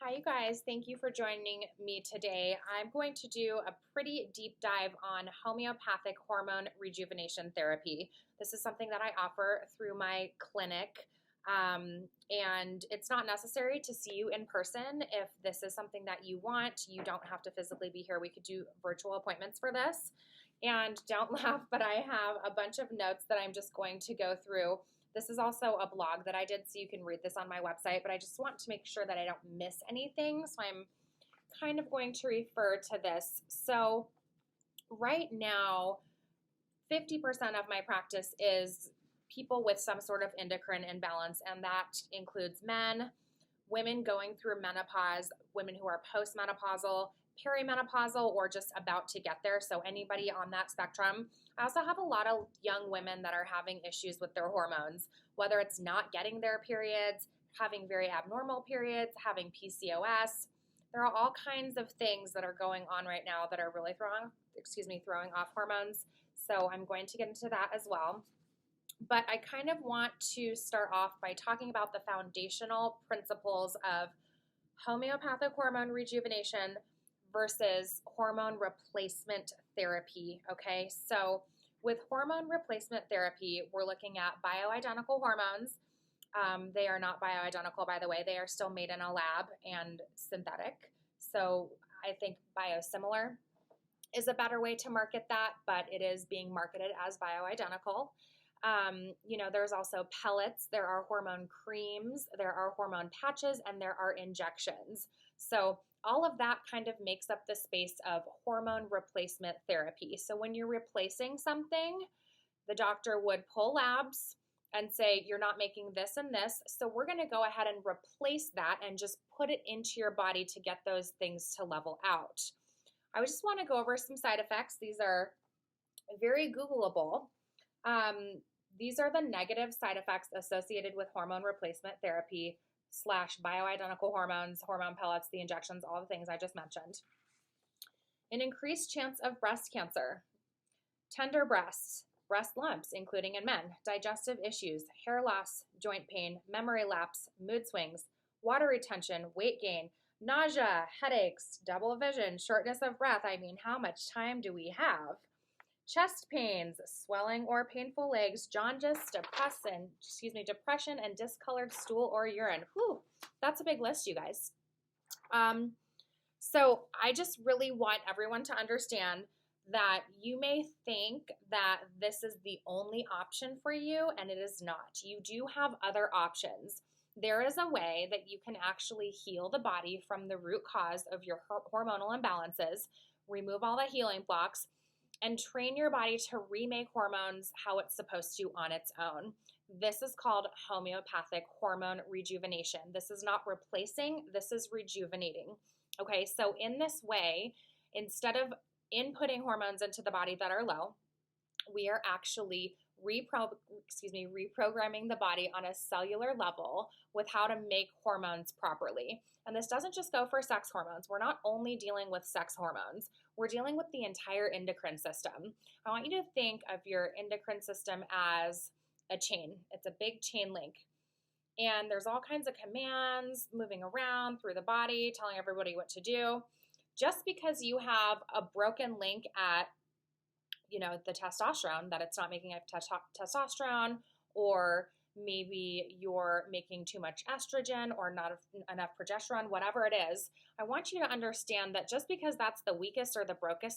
Hi, you guys. Thank you for joining me today. I'm going to do a pretty deep dive on homeopathic hormone rejuvenation therapy. This is something that I offer through my clinic, and it's not necessary to see you in person. If this is something that you want, you don't have to physically be here. We could do virtual appointments for this. And don't laugh, but I have a bunch of notes that I'm just going to go through. This is also a blog that I did, so you can read this on my website, but I just want to make sure that I don't miss anything, so I'm kind of going to refer to this. So right now, 50% of my practice is people with some sort of endocrine imbalance, and that includes men, women going through menopause, women who are postmenopausal, perimenopausal, or just about to get there, so anybody on that spectrum. I also have a lot of young women that are having issues with their hormones, whether it's not getting their periods, having very abnormal periods, having PCOS. There are all kinds of things that are going on right now that are really throwing off hormones. So I'm going to get into that as well. But I kind of want to start off by talking about the foundational principles of homeopathic hormone rejuvenation versus hormone replacement therapy, okay? So with hormone replacement therapy, we're looking at bioidentical hormones. They are not bioidentical, by the way. They are still made in a lab and synthetic. So I think biosimilar is a better way to market that, but it is being marketed as bioidentical. There's also pellets, there are hormone creams, there are hormone patches, and there are injections. So all of that kind of makes up the space of hormone replacement therapy. So when you're replacing something, the doctor would pull labs and say, you're not making this and this, so we're going to go ahead and replace that and just put it into your body to get those things to level out. I just want to go over some side effects. These are very Googleable. These are the negative side effects associated with hormone replacement therapy / bioidentical hormones, hormone pellets, the injections, all the things I just mentioned. An increased chance of breast cancer, tender breasts, breast lumps, including in men, digestive issues, hair loss, joint pain, memory lapse, mood swings, water retention, weight gain, nausea, headaches, double vision, shortness of breath. I mean, how much time do we have? Chest pains, swelling or painful legs, jaundice, depression, and discolored stool or urine. Whew, that's a big list, you guys. So I just really want everyone to understand that you may think that this is the only option for you, and it is not. You do have other options. There is a way that you can actually heal the body from the root cause of your hormonal imbalances, remove all the healing blocks, and train your body to remake hormones how it's supposed to on its own. This is called homeopathic hormone rejuvenation. This is not replacing, this is rejuvenating. Okay, so in this way, instead of inputting hormones into the body that are low, we are actually reprogramming the body on a cellular level with how to make hormones properly. And this doesn't just go for sex hormones. We're not only dealing with sex hormones. We're dealing with the entire endocrine system. I want you to think of your endocrine system as a chain. It's a big chain link. And there's all kinds of commands moving around through the body, telling everybody what to do. Just because you have a broken link at the testosterone, that it's not making testosterone, or maybe you're making too much estrogen or not enough progesterone, whatever it is, I want you to understand that just because that's the weakest or the broken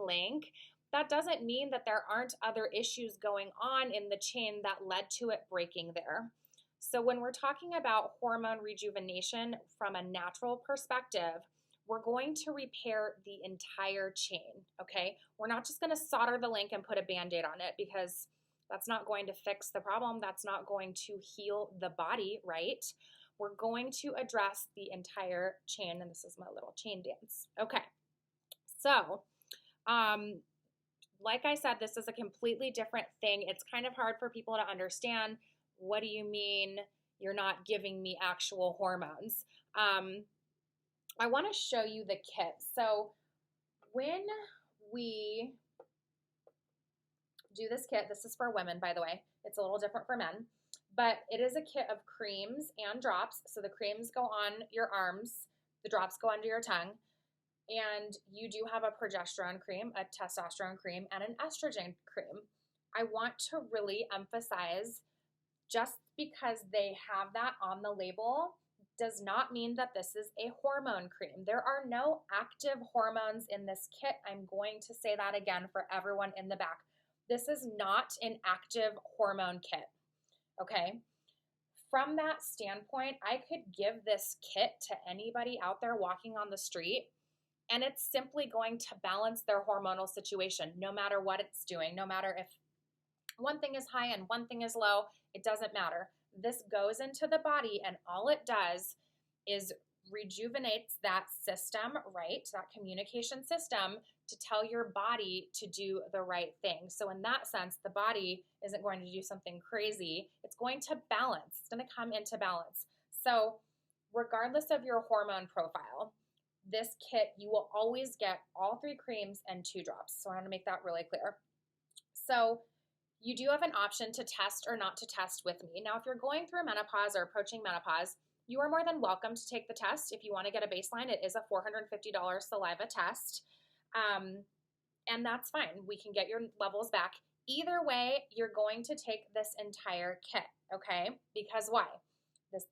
link, that doesn't mean that there aren't other issues going on in the chain that led to it breaking there. So when we're talking about hormone rejuvenation from a natural perspective, we're going to repair the entire chain, okay? We're not just going to solder the link and put a Band-Aid on it, because that's not going to fix the problem. That's not going to heal the body, right? We're going to address the entire chain, and this is my little chain dance. Okay, so like I said, this is a completely different thing. It's kind of hard for people to understand. What do you mean you're not giving me actual hormones? I want to show you the kit. So when we do this kit, this is for women, by the way. It's a little different for men. But it is a kit of creams and drops. So the creams go on your arms, the drops go under your tongue, and you do have a progesterone cream, a testosterone cream, and an estrogen cream. I want to really emphasize, just because they have that on the label does not mean that this is a hormone cream. There are no active hormones in this kit. I'm going to say that again for everyone in the back. This is not an active hormone kit, okay? From that standpoint, I could give this kit to anybody out there walking on the street, and it's simply going to balance their hormonal situation, no matter what it's doing, no matter if one thing is high and one thing is low, it doesn't matter. This goes into the body, and all it does is rejuvenates that system, right? That communication system to tell your body to do the right thing. So in that sense, the body isn't going to do something crazy. It's going to balance. It's going to come into balance. So regardless of your hormone profile, this kit, you will always get all 3 creams and 2 drops. So I want to make that really clear. So you do have an option to test or not to test with me. Now, if you're going through menopause or approaching menopause, you are more than welcome to take the test. If you want to get a baseline, it is a $450 saliva test. And that's fine. We can get your levels back. Either way, you're going to take this entire kit, okay? Because why?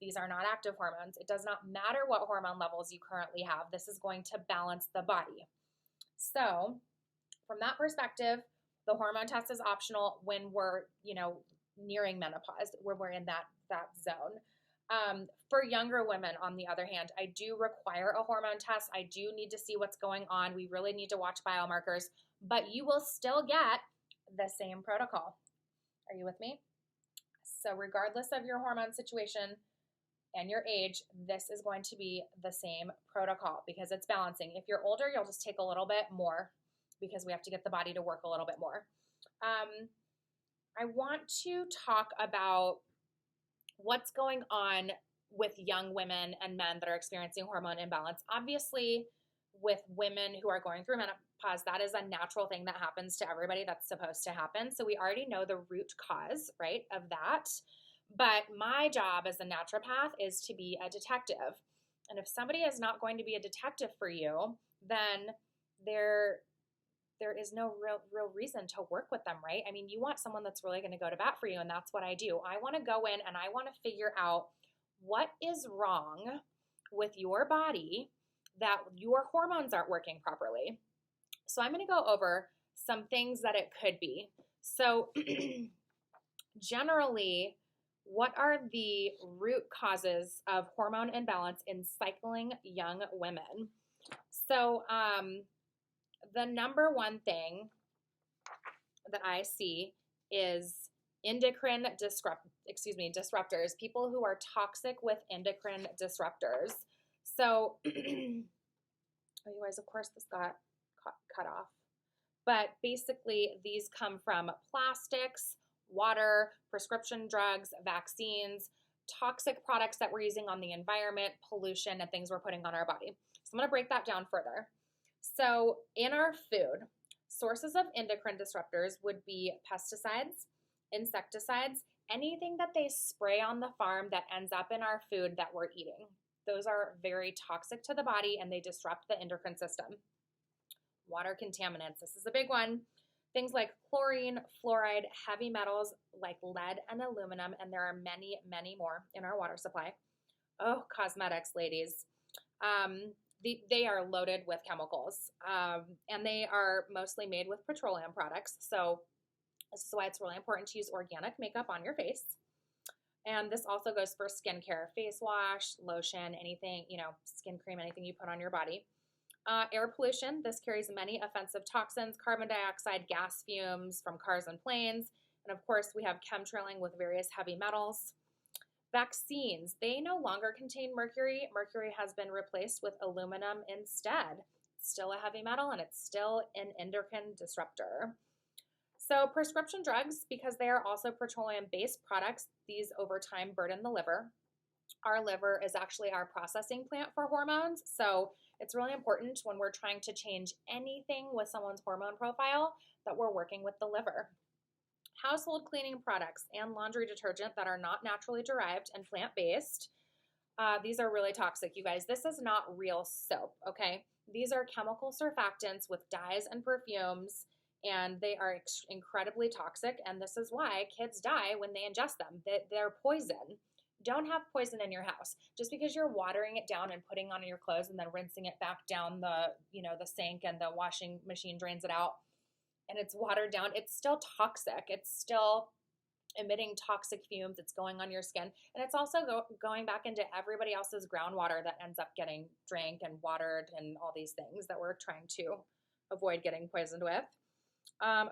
These are not active hormones. It does not matter what hormone levels you currently have. This is going to balance the body. So from that perspective, the hormone test is optional when we're, nearing menopause, when we're in that zone. For younger women, on the other hand, I do require a hormone test. I do need to see what's going on. We really need to watch biomarkers, but you will still get the same protocol. Are you with me? So regardless of your hormone situation and your age, this is going to be the same protocol because it's balancing. If you're older, you'll just take a little bit more because we have to get the body to work a little bit more. I want to talk about what's going on with young women and men that are experiencing hormone imbalance. Obviously, with women who are going through menopause, that is a natural thing that happens to everybody. That's supposed to happen. So we already know the root cause, right, of that. But my job as a naturopath is to be a detective. And if somebody is not going to be a detective for you, then there is no real reason to work with them, right? I mean, you want someone that's really going to go to bat for you, and that's what I do. I want to go in and I want to figure out what is wrong with your body that your hormones aren't working properly. So I'm going to go over some things that it could be. So generally, what are the root causes of hormone imbalance in cycling young women? So the number one thing that I see is endocrine disruptors, people who are toxic with endocrine disruptors. So, otherwise, of course, this got cut off. But basically, these come from plastics, water, prescription drugs, vaccines, toxic products that we're using on the environment, pollution, and things we're putting on our body. So I'm going to break that down further. So in our food, sources of endocrine disruptors would be pesticides, insecticides, anything that they spray on the farm that ends up in our food that we're eating. Those are very toxic to the body and they disrupt the endocrine system. Water contaminants, this is a big one. Things like chlorine, fluoride, heavy metals like lead and aluminum, and there are many, many more in our water supply. Oh, cosmetics, ladies. They are loaded with chemicals, and they are mostly made with petroleum products. So this is why it's really important to use organic makeup on your face. And this also goes for skincare, face wash, lotion, anything, skin cream, anything you put on your body. Air pollution, this carries many offensive toxins, carbon dioxide, gas fumes from cars and planes. And of course, we have chemtrailing with various heavy metals. Vaccines, they no longer contain mercury. Mercury has been replaced with aluminum instead. It's still a heavy metal and it's still an endocrine disruptor. So prescription drugs, because they are also petroleum-based products, these over time burden the liver. Our liver is actually our processing plant for hormones. So it's really important when we're trying to change anything with someone's hormone profile that we're working with the liver. household cleaning products and laundry detergent that are not naturally derived and plant-based. These are really toxic, you guys. This is not real soap, okay? These are chemical surfactants with dyes and perfumes, and they are incredibly toxic, and this is why kids die when they ingest them. They're poison. Don't have poison in your house. Just because you're watering it down and putting on your clothes and then rinsing it back down the sink and the washing machine drains it out and it's watered down, it's still toxic. It's still emitting toxic fumes. It's going on your skin. And it's also going back into everybody else's groundwater that ends up getting drank and watered and all these things that we're trying to avoid getting poisoned with.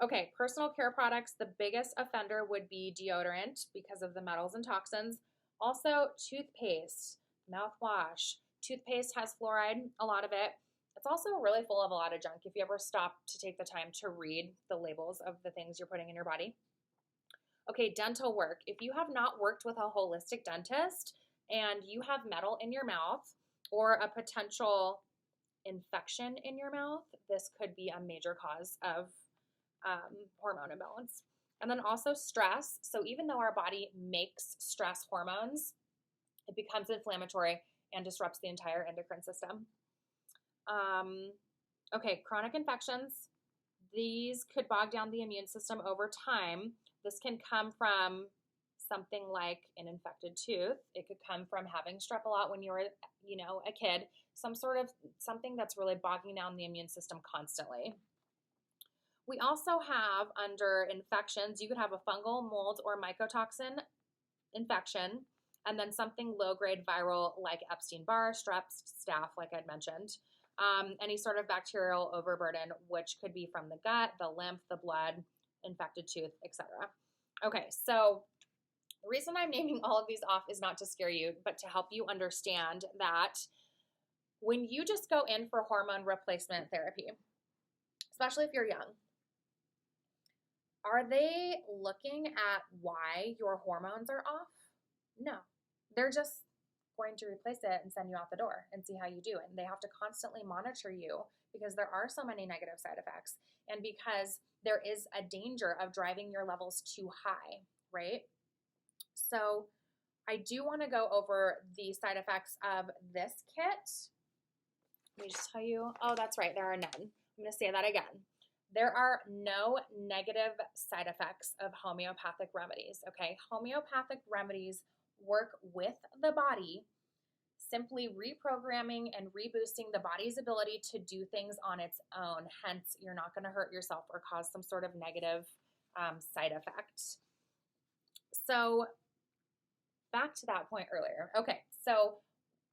Okay, personal care products. The biggest offender would be deodorant because of the metals and toxins. Also, toothpaste, mouthwash. Toothpaste has fluoride, a lot of it. It's also really full of a lot of junk if you ever stop to take the time to read the labels of the things you're putting in your body. Okay, dental work. If you have not worked with a holistic dentist and you have metal in your mouth or a potential infection in your mouth, this could be a major cause of hormone imbalance. And then also stress. So even though our body makes stress hormones, it becomes inflammatory and disrupts the entire endocrine system. Okay, chronic infections. These could bog down the immune system over time. This can come from something like an infected tooth. It could come from having strep a lot when you were, a kid. Something that's really bogging down the immune system constantly. We also have under infections, you could have a fungal, mold, or mycotoxin infection, and then something low-grade viral like Epstein-Barr, strep, staph, like I'd mentioned. Any sort of bacterial overburden, which could be from the gut, the lymph, the blood, infected tooth, etc. Okay, so the reason I'm naming all of these off is not to scare you, but to help you understand that when you just go in for hormone replacement therapy, especially if you're young, are they looking at why your hormones are off? No. They're just going to replace it and send you out the door and see how you do. And they have to constantly monitor you because there are so many negative side effects and because there is a danger of driving your levels too high, right? So I do want to go over the side effects of this kit. Let me just tell you. Oh, that's right. There are none. I'm going to say that again. There are no negative side effects of homeopathic remedies, okay? Homeopathic remedies work with the body, simply reprogramming and reboosting the body's ability to do things on its own. Hence, you're not going to hurt yourself or cause some sort of negative side effect. So back to that point earlier. Okay, so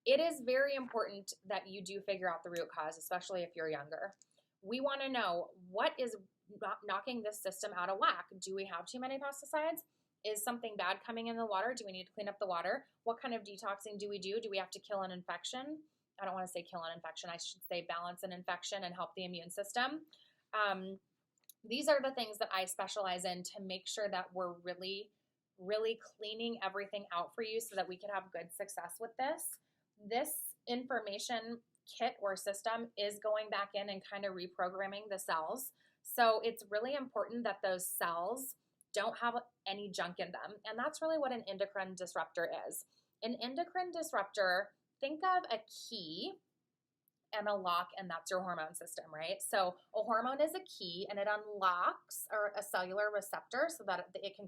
it is very important that you do figure out the root cause, especially if you're younger. We want to know what is knocking this system out of whack. Do we have too many pesticides? Is something bad coming in the water? Do we need to clean up the water? What kind of detoxing do we do? Do we have to kill an infection? I don't want to say kill an infection. I should say balance an infection and help the immune system. These are the things that I specialize in to make sure that we're really, really cleaning everything out for you so that we can have good success with this. This information kit or system is going back in and kind of reprogramming the cells. So it's really important that those cells don't have any junk in them. And that's really what an endocrine disruptor is. An endocrine disruptor, think of a key and a lock, and that's your hormone system, right? So a hormone is a key and it unlocks a cellular receptor so that it can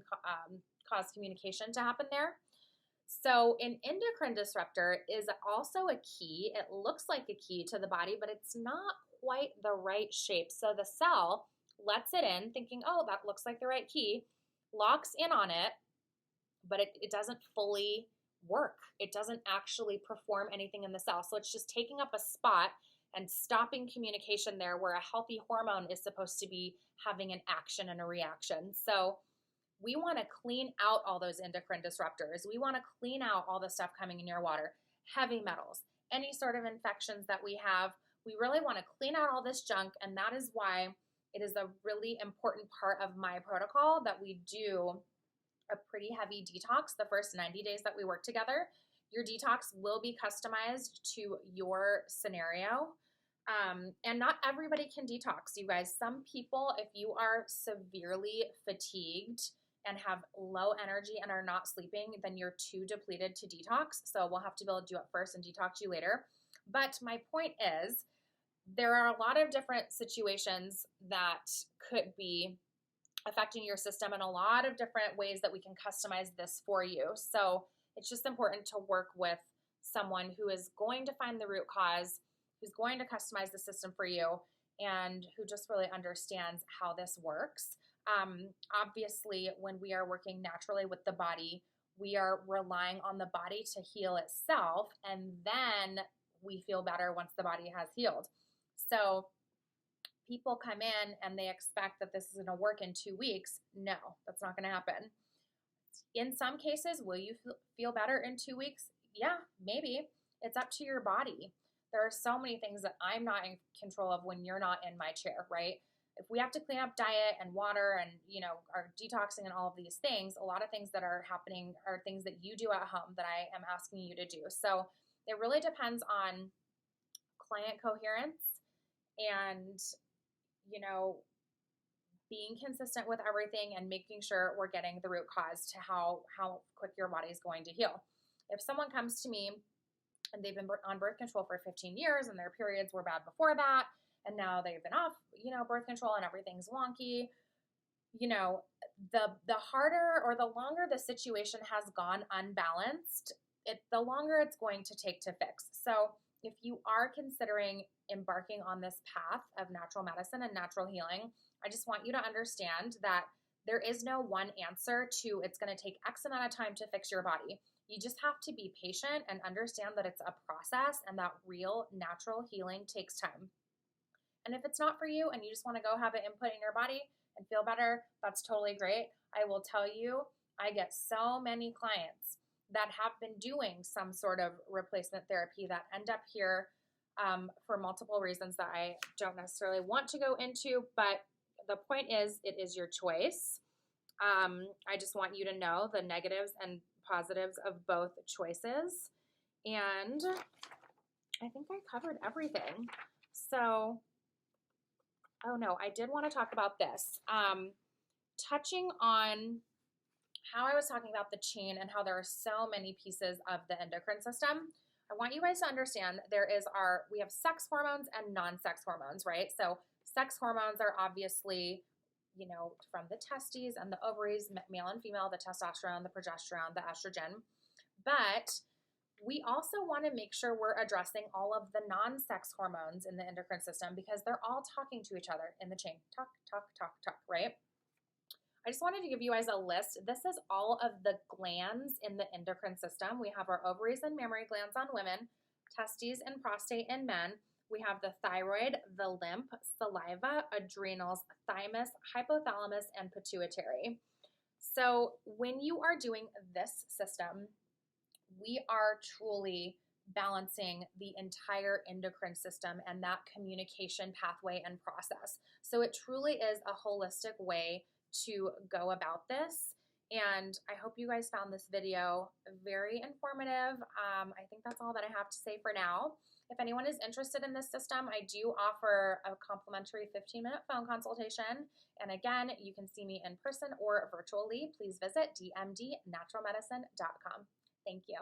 cause communication to happen there. So an endocrine disruptor is also a key. It looks like a key to the body, but it's not quite the right shape. So the cell lets it in thinking, oh, that looks like the right key, locks in on it, but it doesn't fully work. It doesn't actually perform anything in the cell. So it's just taking up a spot and stopping communication there where a healthy hormone is supposed to be having an action and a reaction. So we want to clean out all those endocrine disruptors. We want to clean out all the stuff coming in your water, heavy metals, any sort of infections that we have. We really want to clean out all this junk, and that is why it is a really important part of my protocol that we do a pretty heavy detox the first 90 days that we work together. Your detox will be customized to your scenario. And not everybody can detox, you guys. Some people, if you are severely fatigued and have low energy and are not sleeping, then you're too depleted to detox. So we'll have to be able to do it first and detox you later. But my point is, there are a lot of different situations that could be affecting your system and a lot of different ways that we can customize this for you. So it's just important to work with someone who is going to find the root cause, who's going to customize the system for you, and who just really understands how this works. Obviously, when we are working naturally with the body, we are relying on the body to heal itself, and then we feel better once the body has healed. So people come in and they expect that this is going to work in 2 weeks. No, that's not going to happen. In some cases, will you feel better in 2 weeks? Yeah, maybe. It's up to your body. There are so many things that I'm not in control of when you're not in my chair, right? If we have to clean up diet and water and, are detoxing and all of these things, a lot of things that are happening are things that you do at home that I am asking you to do. So it really depends on client coherence and, being consistent with everything and making sure we're getting the root cause to how quick your body is going to heal. If someone comes to me and they've been on birth control for 15 years and their periods were bad before that, and now they've been off, birth control and everything's wonky, the harder or the longer the situation has gone unbalanced, the longer it's going to take to fix. So if you are considering embarking on this path of natural medicine and natural healing, I just want you to understand that there is no one answer to it's going to take X amount of time to fix your body. You just have to be patient and understand that it's a process and that real natural healing takes time. And if it's not for you and you just want to go have an input in your body and feel better, that's totally great. I will tell you, I get so many clients that have been doing some sort of replacement therapy that end up here for multiple reasons that I don't necessarily want to go into, but the point is, it is your choice. I just want you to know the negatives and positives of both choices. And I think I covered everything. So, oh no, I did want to talk about this. Touching on how I was talking about the chain and how there are so many pieces of the endocrine system, I want you guys to understand we have sex hormones and non-sex hormones, right? So sex hormones are obviously, from the testes and the ovaries, male and female, the testosterone, the progesterone, the estrogen. But we also want to make sure we're addressing all of the non-sex hormones in the endocrine system because they're all talking to each other in the chain. Talk, talk, talk, talk, right? I just wanted to give you guys a list. This is all of the glands in the endocrine system. We have our ovaries and mammary glands on women, testes and prostate in men. We have the thyroid, the lymph, saliva, adrenals, thymus, hypothalamus, and pituitary. So when you are doing this system, we are truly balancing the entire endocrine system and that communication pathway and process. So it truly is a holistic way to go about this. And I hope you guys found this video very informative. I think that's all that I have to say for now. If anyone is interested in this system, I do offer a complimentary 15-minute phone consultation. And again, you can see me in person or virtually. Please visit dmdnaturalmedicine.com. Thank you.